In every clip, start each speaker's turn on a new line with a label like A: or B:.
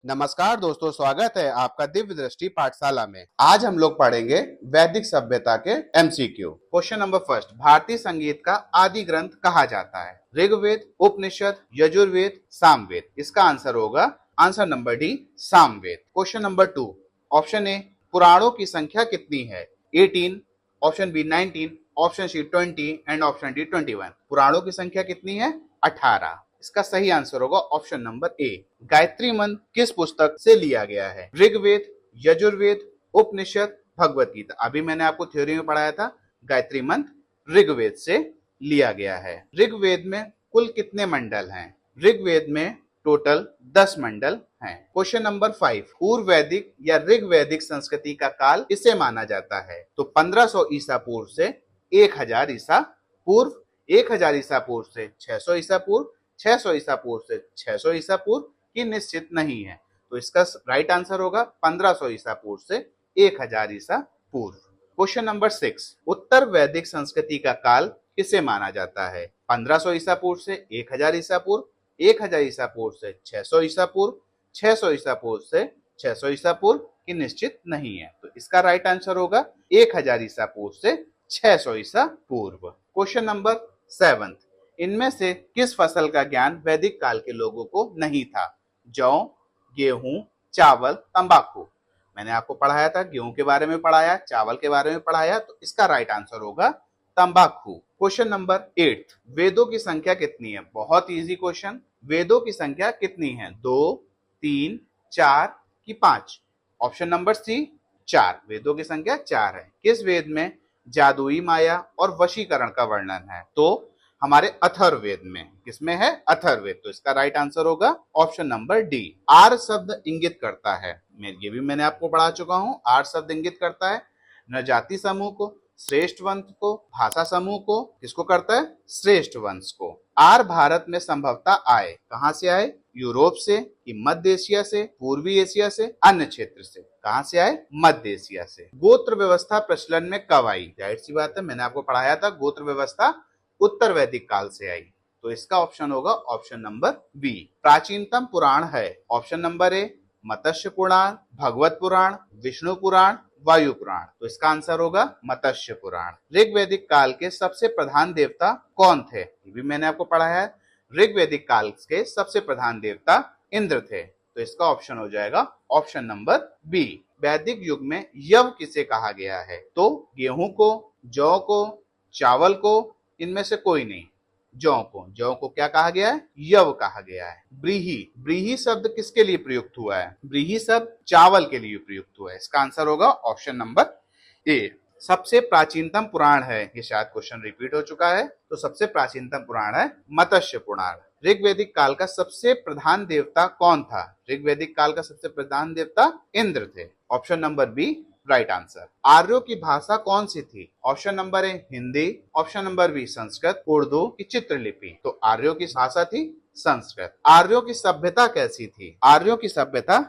A: नमस्कार दोस्तों, स्वागत है आपका दिव्य दृष्टि पाठशाला में। आज हम लोग पढ़ेंगे वैदिक सभ्यता के एमसीक्यू। क्वेश्चन नंबर फर्स्ट, भारतीय संगीत का आदि ग्रंथ कहा जाता है? ऋग्वेद, उपनिषद, यजुर्वेद, सामवेद। इसका आंसर होगा answer number D, Samaveda. Question number two, option A, पुराणों की संख्या कितनी है? 18, option B 19, option C 20 and option D 21। पुराणों की संख्या कितनी है? 18। इसका सही आंसर होगा ऑप्शन नंबर ए। गायत्री मंत्र किस पुस्तक से लिया गया है? ऋग्वेद, यजुर्वेद, उपनिषद, भगवत गीता। अभी मैंने आपको थ्योरी में पढ़ाया था, गायत्री मंत्र ऋग्वेद से लिया गया है। ऋग्वेद में कुल कितने मंडल हैं? ऋग्वेद में टोटल 10 मंडल हैं। क्वेश्चन नंबर 5, पूर्व वैदिक या ऋग्वैदिक संस्कृति का काल किसे माना जाता है? तो 1500 ईसा पूर्व से 1000 ईसा पूर्व, 1000 ईसा पूर्व से 600 ईसा पूर्व, 600 ईसा पूर्व से 600 ईसा पूर्व की निश्चित नहीं है। तो इसका राइट आंसर होगा 1500 ईसा पूर्व से 1000 ईसा पूर्व। क्वेश्चन नंबर 6, उत्तर वैदिक संस्कृति का काल किसे माना जाता है? 1500 ईसा पूर्व से 1000 ईसा पूर्व, 1000 ईसा पूर्व से 600 ईसा पूर्व, 600 ईसा पूर्व से 600 ईसा पूर्व की निश्चित नहीं है। तो इसका राइट आंसर होगा 1000 ईसा पूर्व से 600 ईसा पूर्व। क्वेश्चन नंबर 7, इनमें से किस फसल का ज्ञान वैदिक काल के लोगों को नहीं था? जौ, गेहूं, चावल, तंबाकू। मैंने आपको पढ़ाया था, गेहूं के बारे में पढ़ाया, चावल के बारे में पढ़ाया, तो इसका राइट आंसर होगा तंबाकू। क्वेश्चन नंबर 8, वेदों की संख्या कितनी है? बहुत इजी क्वेश्चन। वेदों की संख्या कितनी है? 2, 3, 4 की 5? Option number C 4। वेदों की संख्या 4 है। किस वेद में जादुई माया और वशीकरण का वर्णन है? तो हमारे अथर्ववेद में। किसमें है? अथर्ववेद। तो इसका राइट आंसर होगा ऑप्शन नंबर डी। आर शब्द इंगित करता है, ये भी मैंने आपको पढ़ा चुका हूं। आर शब्द इंगित करता है न जाति समूह को, श्रेष्ठ वंश को, भाषा समूह को। किसको करता है? श्रेष्ठ वंश को। आर भारत में संभवतः आए। कहां से आए? यूरोप से कि मध्य एशिया से, पूर्वी एशिया से, अन्य क्षेत्र से? कहां से आए? मध्य एशिया से। गोत्र व्यवस्था प्रचलन में कब आई? जाहिर सी बात है, मैंने आपको पढ़ाया था, गोत्र व्यवस्था उत्तर वैदिक काल से आई। तो इसका ऑप्शन होगा ऑप्शन नंबर बी। प्राचीनतम पुराण है? ऑप्शन नंबर ए, मत्स्य पुराण, भगवत पुराण, विष्णु पुराण, वायु पुराण। तो इसका आंसर होगा मत्स्य पुराण। ऋग्वैदिक काल के सबसे प्रधान देवता कौन थे? ये भी मैंने आपको पढ़ाया है। ऋग्वैदिक काल के सबसे प्रधान देवता इंद्र थे। तो इसका ऑप्शन हो जाएगा ऑप्शन नंबर बी। वैदिक युग में यव किसे कहा गया है? तो गेहूं को, जौ को, चावल को, इनमें से कोई नहीं। जौ को क्या कहा गया है? यव कहा गया है। ब्रीही शब्द किसके लिए प्रयुक्त हुआ है? ब्रीही शब्द चावल के लिए प्रयुक्त हुआ है। इसका आंसर होगा ऑप्शन नंबर ए। सबसे प्राचीनतम पुराण है? ये शायद क्वेश्चन रिपीट हो चुका है। तो सबसे प्राचीनतम पुराण है मत्स्य पुराण। ऋग्वैदिक काल का सबसे प्रधान देवता कौन था? ऋग्वैदिक काल का सबसे प्रधान देवता इंद्र थे। Option number B right answer. आर्यों की भाषा कौन सी थी? Option number A Hindi, option number B Sanskrit, Urdu की चित्रलिपि। तो आर्यों की भाषा थी संस्कृत। आर्यों की सभ्यता कैसी थी? आर्यों की सभ्यता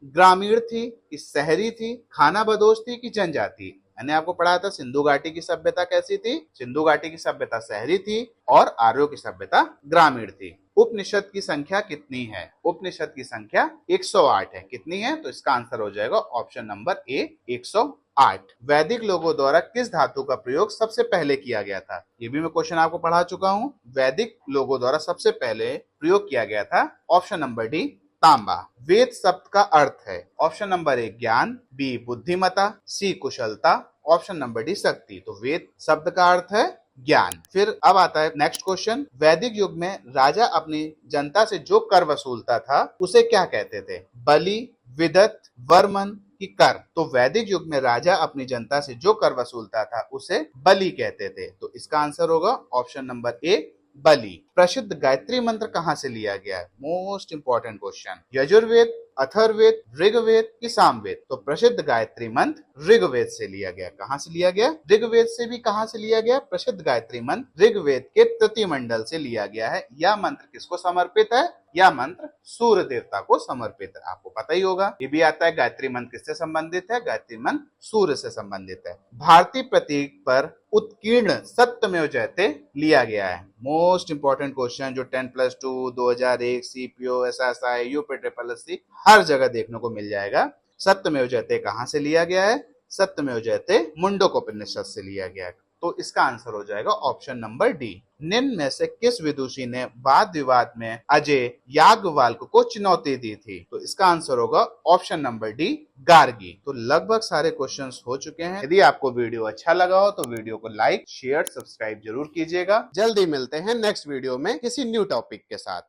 A: ग्रामीण थी कि शहरी थी, खाना बदोश थी कि जनजाति? मैंने आपको पढ़ाया था सिंधु घाटी की सभ्यता कैसी थी। सिंधु घाटी की सभ्यता शहरी थी और आर्यों की सभ्यता ग्रामीण थी। उपनिषद की संख्या कितनी है? उपनिषद की संख्या 108 है। कितनी है? तो इसका आंसर हो जाएगा ऑप्शन नंबर ए 108। वैदिक लोगों द्वारा किस धातु का प्रयोग सबसे पहले किया गया था? ये भी मैं क्वेश्चन आपको पढ़ा चुका हूँ। वैदिक लोगों द्वारा सबसे पहले प्रयोग किया गया था ऑप्शन नंबर डी तांबा। वेद शब्द का अर्थ है? ऑप्शन नंबर ए ज्ञान, बी बुद्धिमता, सी कुशलता, ऑप्शन नंबर डी शक्ति। तो वेद शब्द का अर्थ है ज्ञान। फिर अब आता है नेक्स्ट क्वेश्चन, वैदिक युग में राजा अपनी जनता से जो कर वसूलता था उसे क्या कहते थे? बलि, विदत, वर्मन की कर? तो वैदिक युग में राजा अपनी जनता से जो कर वसूलता था उसे बलि कहते थे। तो इसका आंसर होगा ऑप्शन नंबर ए बलि। प्रसिद्ध गायत्री मंत्र कहां से लिया गया है? Most important question. Yajurveda, Atharvaveda, Rigveda की सामवेद? तो प्रसिद्ध गायत्री मंत्र ऋग्वेद से लिया गया। कहां से लिया गया? ऋग्वेद से। भी कहां से लिया गया? प्रसिद्ध गायत्री मंत्र ऋग्वेद के तृतीय मंडल से लिया गया है। यह मंत्र किसको समर्पित है? यह मंत्र सूर्य देवता को समर्पित है। आपको पता ही होगा। ये भी आता है गायत्री मंत्र किससे संबंधित है? गायत्री मंत्र सूर्य से संबंधित है। भारतीय प्रतीक पर उत्कीर्ण सत्यमेव जयते लिया गया है। मोस्ट इंपॉर्टेंट क्वेश्चन जो 10+2, 2001, सीपीओ, एसएसआई, यूपी हर जगह देखने को मिल जाएगा। सत्यमेव जयते कहां से लिया गया है? सत्यमेव जयते मुंडकोपनिषद से लिया गया है। तो इसका आंसर हो जाएगा ऑप्शन नंबर डी। निम्न में से किस विदुषी ने वाद विवाद में अजय याज्ञवल्क्य को चुनौती दी थी? तो इसका आंसर होगा ऑप्शन नंबर डी, गार्गी। तो लगभग सारे क्वेश्चंस हो चुके हैं। यदि आपको वीडियो अच्छा लगा हो तो वीडियो को लाइक, शेयर, सब्सक्राइब जरूर कीजिएगा। जल्दी मिलते हैं नेक्स्ट वीडियो में किसी न्यू टॉपिक के साथ।